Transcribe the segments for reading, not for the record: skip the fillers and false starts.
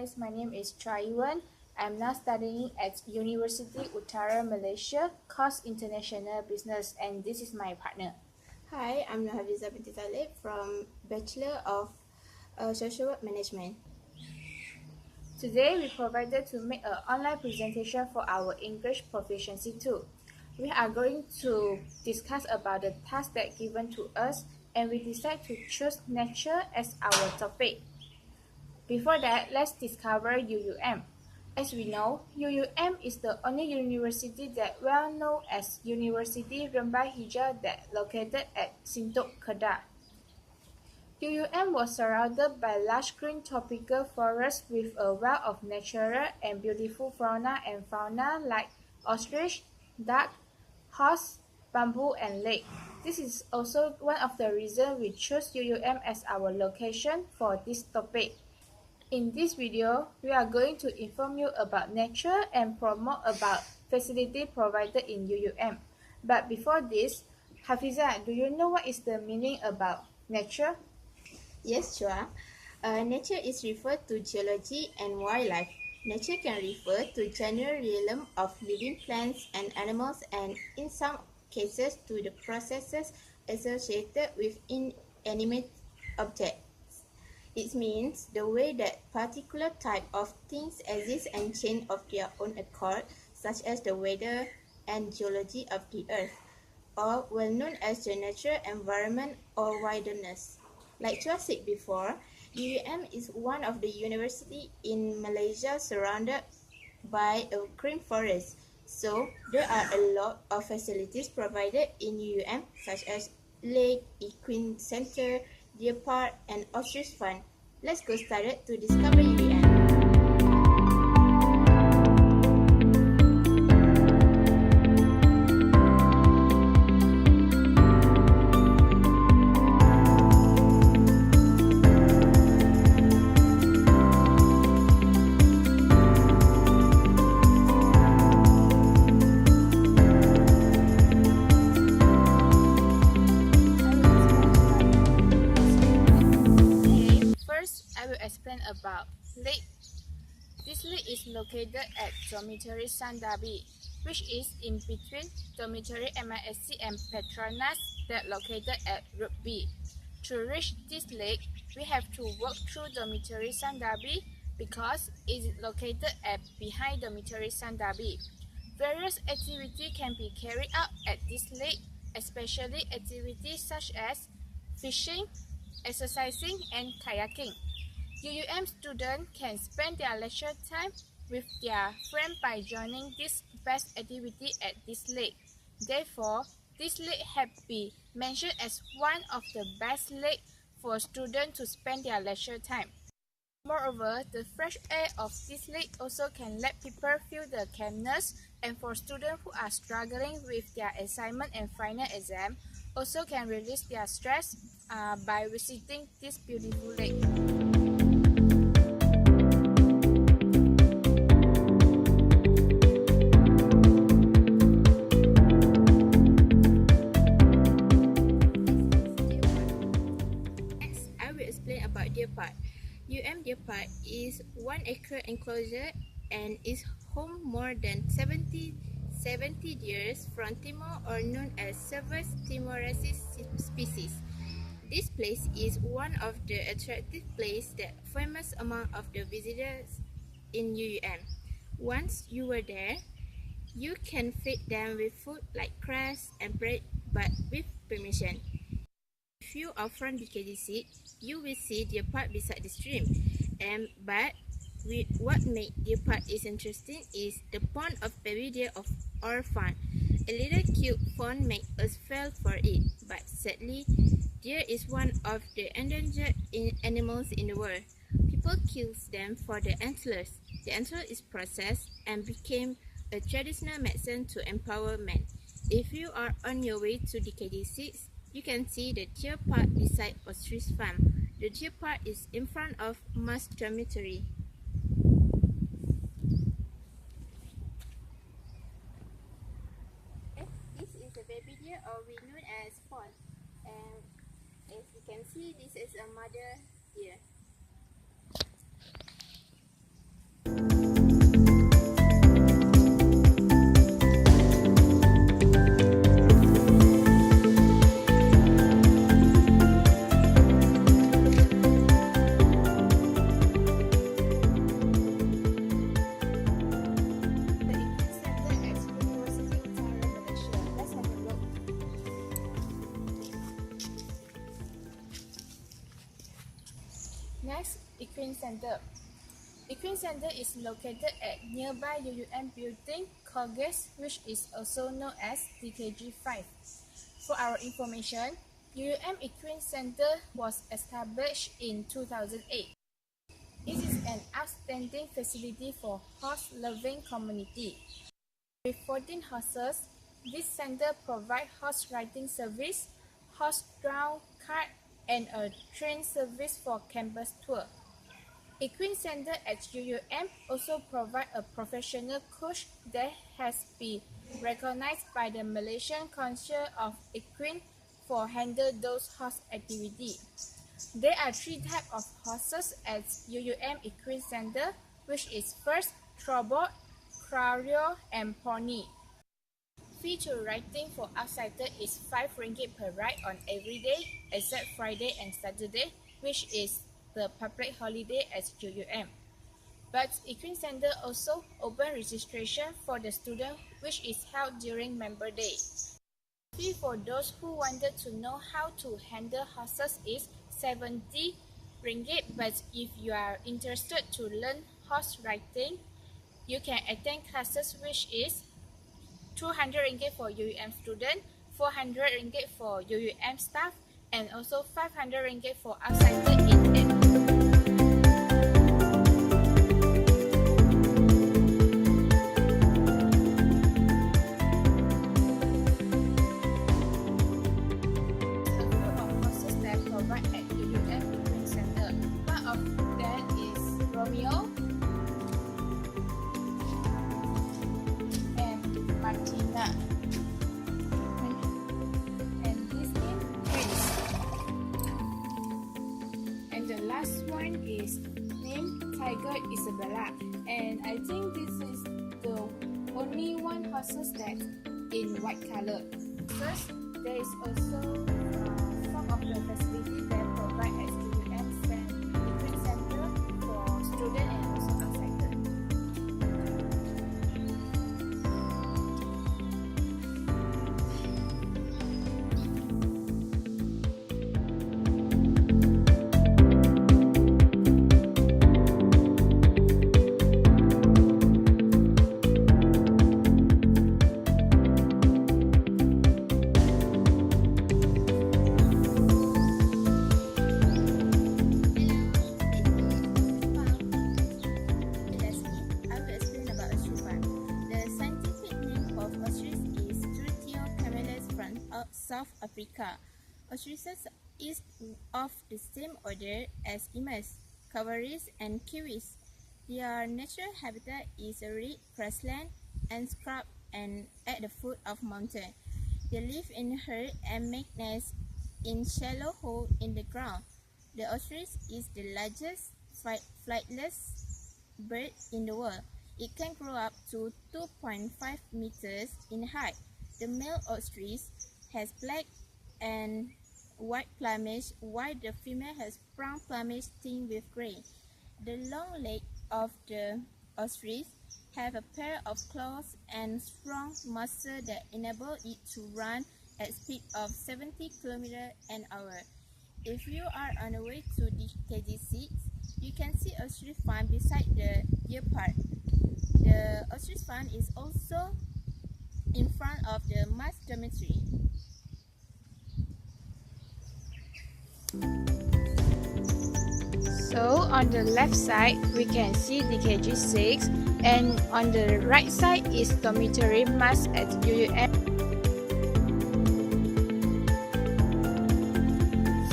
guys, my name is Chua. I'm now studying at University Utara Malaysia, course International Business, and this is my partner. Hi, I'm hafiza Talib from Bachelor of Social Work Management. Today we provided to make an online presentation for our English proficiency tool. We are going to discuss about the task that given to us, and we decide to choose nature as our topic. Before that, let's discover UUM. As we know, UUM is the only university that well known as University Rembai Hijau that located at Sintok, Kedah. UUM was surrounded by lush green tropical forests with a wealth of natural and beautiful fauna and fauna like ostrich, duck, horse, bamboo, and lake. This is also one of the reasons we chose UUM as our location for this topic. In this video, we are going to inform you about nature and promote about facility provided in UUM. But before this, Hafiza, do you know what is the meaning about nature? Yes, Chua. Nature is referred to geology and wildlife. Nature can refer to general realm of living plants and animals, and in some cases to the processes associated with inanimate objects. It means the way that particular type of things exist and change of their own accord, such as the weather and geology of the earth, or well known as the natural environment or wilderness. Like Chua said before, UUM is one of the university in Malaysia surrounded by a green forest. So there are a lot of facilities provided in UUM, such as lake, equine center, deer park, and ostrich farm. Let's go started to discover UUM. I will explain about lake. This lake is located at Dormitory Sandabi, which is in between Dormitory MISC and Petronas that located at Route B. To reach this lake, we have to walk through Dormitory Sandabi because it is located at behind Dormitory Sandabi. Various activities can be carried out at this lake, especially activities such as fishing, exercising, and kayaking. UUM students can spend their leisure time with their friends by joining this best activity at this lake. Therefore, this lake has been mentioned as one of the best lakes for students to spend their leisure time. Moreover, the fresh air of this lake also can let people feel the calmness, and for students who are struggling with their assignment and final exam, also can release their stress by visiting this beautiful lake. About Deer Park. Deer Park is 1 acre enclosure and is home more than 70 deers from Timor or known as Cervus timorensis species. This place is one of the attractive places that famous among of the visitors in UUM. Once you were there, you can feed them with food like grass and bread, but with permission. If you are from BKDC, you will see Deer Park beside the stream. But what makes Deer Park is interesting is the pond of baby deer of our farm. A little cute pond makes us fall for it, but sadly, deer is one of the endangered animals in the world. People kill them for the antlers. The antler is processed and became a traditional medicine to empower men. If you are on your way to DKD6, you can see the deer park beside Ostrich Farm. The deer park is in front of Mas Dormitory. This is a baby deer, or we know as fawn. And as you can see, this is a mother deer. Equine Center. Equine Center is located at nearby UUM building Colgate, which is also known as DKG5. For our information, UUM Equine Center was established in 2008. It is an outstanding facility for horse-loving community. With 14 horses, this center provides horse riding service, horse-drawn cart, and a train service for campus tour. Equine Center at UUM also provides a professional coach that has been recognized by the Malaysian Council of Equine for handle those horse activities. There are 3 types of horses at UUM Equine Center, which is first, thoroughbred, Crowrio, and Pony. Fee to riding for outsiders is RM5 per ride on every day except Friday and Saturday, which is the public holiday at UUM. But Equine Center also open registration for the student, which is held during Member Day. Fee for those who wanted to know how to handle horses is RM70, but if you are interested to learn horse riding, you can attend classes which is RM200 for UUM student, RM400 for UUM staff, and also RM500 for outsiders in M. Last one is named Tiger Isabella, and I think this is the only one horses that in white color. First, there is also some of the facility that provide at UUM Equine Center for students and also outsiders. South Africa. Ostriches is of the same order as emus, cowries, and kiwis. Their natural habitat is reed grassland and scrub and at the foot of mountain. They live in herd and make nests in shallow hole in the ground. The ostrich is the largest flightless bird in the world. It can grow up to 2.5 meters in height. The male ostrich has black and white plumage, while the female has brown plumage tinged with gray. The long legs of the ostrich have a pair of claws and strong muscles that enable it to run at speed of 70 km an hour. If you are on the way to the KG6, you can see ostrich farm beside the deer park. The ostrich farm is also in front of the mass dormitory. So on the left side, we can see the KG6, and on the right side is dormitory mass at UUM.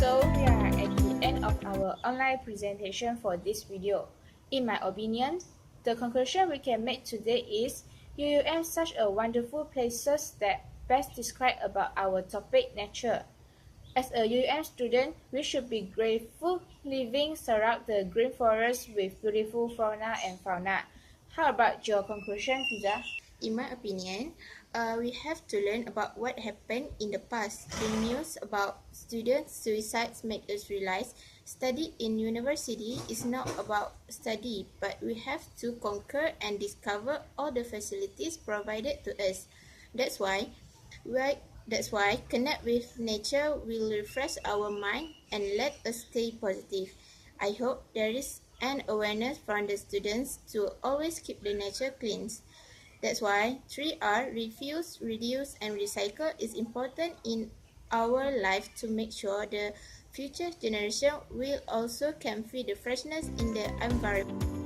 So we are at the end of our online presentation for this video. In my opinion, the conclusion we can make today is UUM such a wonderful places that best describe about our topic nature. As a UUM student, we should be grateful living surround the green forest with beautiful fauna and fauna. How about your conclusion, Fiza? In my opinion, we have to learn about what happened in the past. The news about student suicides make us realize study in university is not about study, but we have to conquer and discover all the facilities provided to us. That's why connect with nature will refresh our mind and let us stay positive. I hope there is and awareness from the students to always keep the nature clean. That's why 3R, refuse, reduce, and recycle is important in our life to make sure the future generation will also can feel the freshness in the environment.